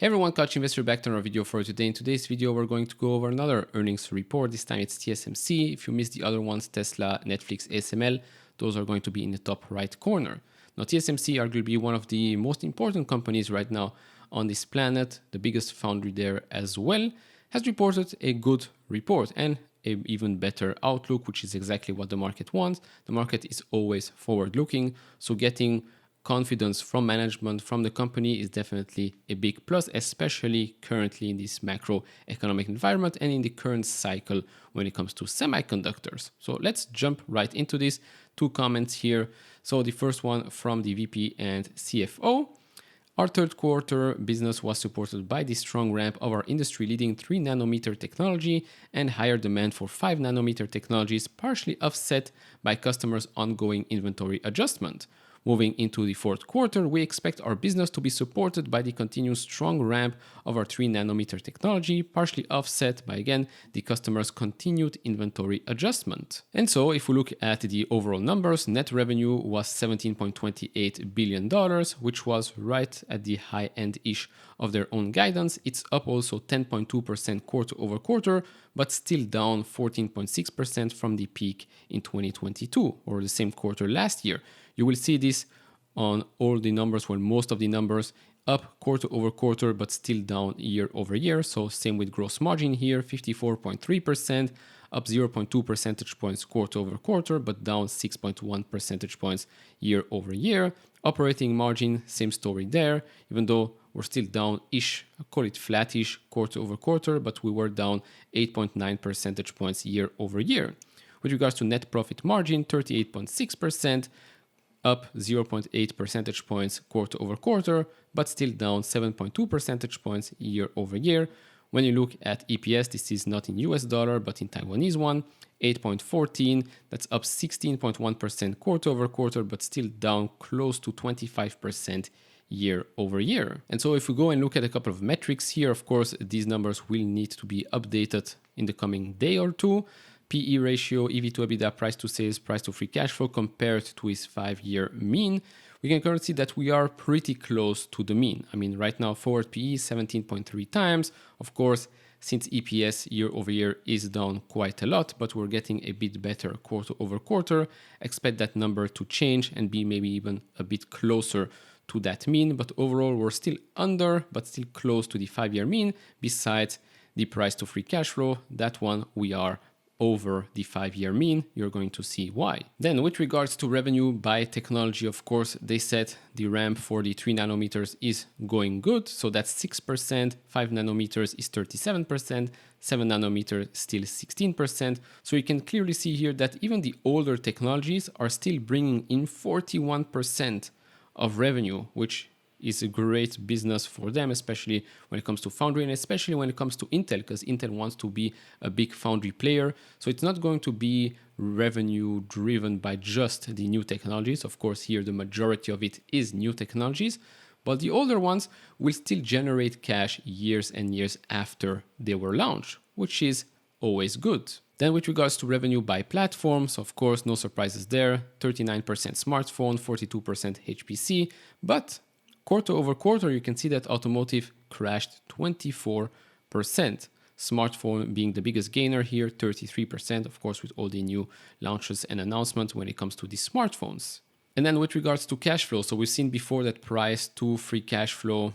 Hey everyone, Coach Investor back to our video for today. In today's video, we're going to go over another earnings report. This time it's TSMC. If you missed the other ones, Tesla, Netflix, ASML, those are going to be in the top right corner. Now, TSMC arguably one of the most important companies right now on this planet, the biggest foundry there as well, has reported a good report and an even better outlook, which is exactly what the market wants. The market is always forward-looking, so getting confidence from management, from the company is definitely a big plus, especially currently in this macroeconomic environment and in the current cycle when it comes to semiconductors. So let's jump right into this. Two comments here. So the first one from the VP and CFO. Our third quarter business was supported by the strong ramp of our industry-leading 3 nanometer technology and higher demand for 5 nanometer technologies, partially offset by customers' ongoing inventory adjustment. Moving into the fourth quarter, we expect our business to be supported by the continued strong ramp of our 3 nanometer technology, partially offset by, again, the customer's continued inventory adjustment. And so if we look at the overall numbers, net revenue was $17.28 billion, which was right at the high end-ish of their own guidance. It's up also 10.2% quarter over quarter, but still down 14.6% from the peak in 2022 or the same quarter last year. You will see this on all the numbers, well, most of the numbers up quarter over quarter, but still down year over year. So same with gross margin here, 54.3%, up 0.2 percentage points quarter over quarter, but down 6.1 percentage points year over year. Operating margin, same story there, even though we're still down-ish, I call it flat-ish quarter over quarter, but we were down 8.9 percentage points year over year. With regards to net profit margin, 38.6%, up 0.8 percentage points quarter over quarter, but still down 7.2 percentage points year over year. When you look at EPS, this is not in US dollar, but in Taiwanese one, 8.14, that's up 16.1% quarter over quarter, but still down close to 25% year over year. And so if we go and look at a couple of metrics here, of course, these numbers will need to be updated in the coming day or two. PE ratio, EV to EBITDA, price to sales, price to free cash flow compared to his 5-year mean. We can currently see that we are pretty close to the mean. I mean, right now, forward PE 17.3 times. Of course, since EPS year over year is down quite a lot, but we're getting a bit better quarter over quarter. Expect that number to change and be maybe even a bit closer to that mean. But overall, we're still under, but still close to the 5-year mean. Besides the price to free cash flow, that one we are over the 5-year mean. You're going to see why. Then with regards to revenue by technology, of course, they said the ramp for the 3 nanometers is going good. So that's 6%, 5 nanometers is 37%, 7 nanometers still 16%. So you can clearly see here that even the older technologies are still bringing in 41% of revenue, which is a great business for them, especially when it comes to foundry and especially when it comes to Intel, because Intel wants to be a big foundry player. So it's not going to be revenue driven by just the new technologies. Of course, here the majority of it is new technologies, but the older ones will still generate cash years and years after they were launched, which is always good. Then with regards to revenue by platforms, of course, no surprises there. 39% smartphone, 42% HPC, but quarter over quarter, you can see that automotive crashed 24%. Smartphone being the biggest gainer here, 33%, of course, with all the new launches and announcements when it comes to the smartphones. And then with regards to cash flow, so we've seen before that price to free cash flow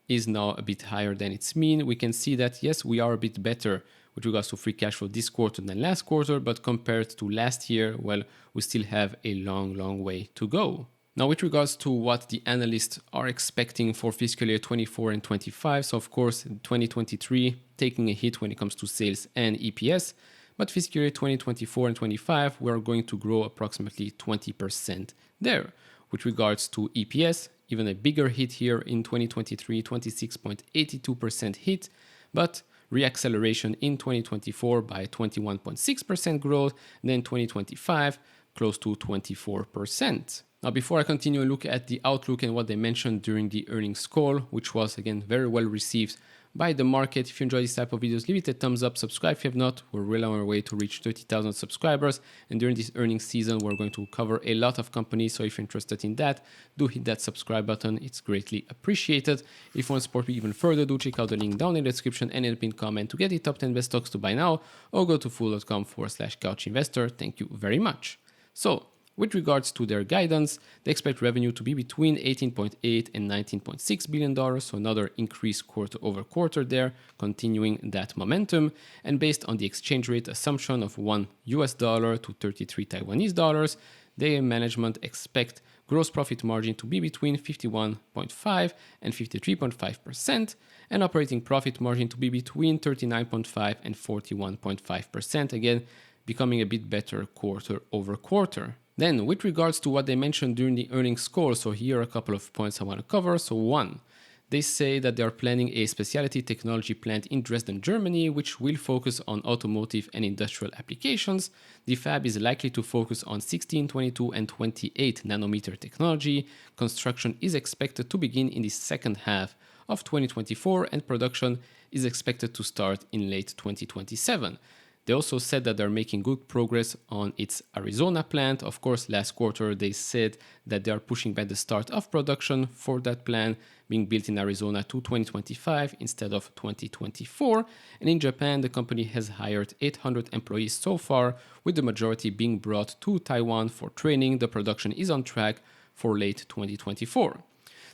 is now a bit higher than its mean. We can see that, yes, we are a bit better with regards to free cash flow this quarter than last quarter, but compared to last year, well, we still have a long, long way to go. Now, with regards to what the analysts are expecting for fiscal year 24 and 25, so of course, 2023 taking a hit when it comes to sales and EPS, but fiscal year 2024 and 25, we are going to grow approximately 20% there. With regards to EPS, even a bigger hit here in 2023, 26.82% hit, but reacceleration in 2024 by 21.6% growth, and then 2025 close to 24%. Now, before I continue, look at the outlook and what they mentioned during the earnings call, which was again very well received by the market. If you enjoy this type of videos, leave it a thumbs up, subscribe if you have not. We're well on our way to reach 30,000 subscribers, and during this earnings season we're going to cover a lot of companies, so if you're interested in that, do hit that subscribe button. It's greatly appreciated. If you want to support me even further, do check out the link down in the description and in the pinned comment to get the top 10 best stocks to buy now, or go to fool.com/couchinvestor. Thank you very much. So with regards to their guidance, they expect revenue to be between $18.8 and $19.6 billion, so another increase quarter over quarter there, continuing that momentum. And based on the exchange rate assumption of $1 to 33 Taiwanese dollars, their management expect gross profit margin to be between 51.5 and 53.5%, and operating profit margin to be between 39.5 and 41.5%, again, becoming a bit better quarter over quarter. Then, with regards to what they mentioned during the earnings call, so here are a couple of points I want to cover. So one, they say that they are planning a specialty technology plant in Dresden, Germany, which will focus on automotive and industrial applications. The fab is likely to focus on 16, 22, and 28 nanometer technology. Construction is expected to begin in the second half of 2024, and production is expected to start in late 2027. They also said that they're making good progress on its Arizona plant. Of course, last quarter they said that they are pushing back the start of production for that plant being built in Arizona to 2025 instead of 2024. And in Japan, the company has hired 800 employees so far, with the majority being brought to Taiwan for training. The production is on track for late 2024.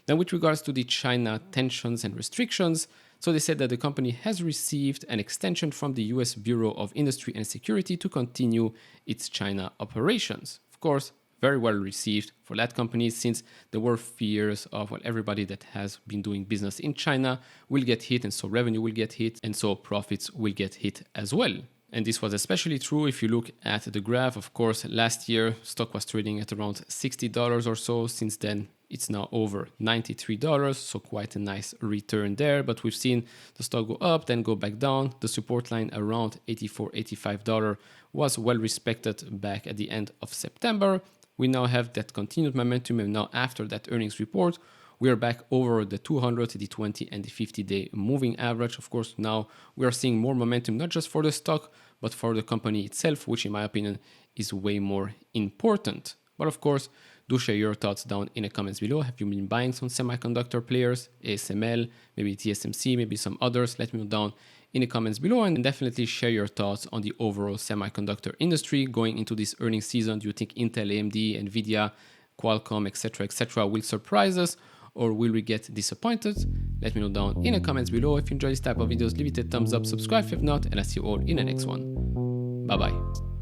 Now, with regards to the China tensions and restrictions, so they said that the company has received an extension from the US Bureau of Industry and Security to continue its China operations. Of course, very well received for that company, since there were fears of, well, everybody that has been doing business in China will get hit, and so revenue will get hit, and so profits will get hit as well. And this was especially true if you look at the graph. Of course, last year, stock was trading at around $60 or so. Since then, it's now over $93, so quite a nice return there. But we've seen the stock go up, then go back down. The support line around $84, $85 was well respected back at the end of September. We now have that continued momentum, and now after that earnings report, we are back over the 200, the 20, and the 50-day moving average. Of course, now we are seeing more momentum, not just for the stock, but for the company itself, which in my opinion is way more important. But of course, do share your thoughts down in the comments below. Have you been buying some semiconductor players, ASML, maybe TSMC, maybe some others? Let me know down in the comments below, and definitely share your thoughts on the overall semiconductor industry going into this earnings season. Do you think Intel, AMD, Nvidia, Qualcomm, etc., will surprise us, or will we get disappointed? Let me know down in the comments below. If you enjoy this type of videos, leave it a thumbs up, subscribe if not, and I'll see you all in the next one. Bye bye.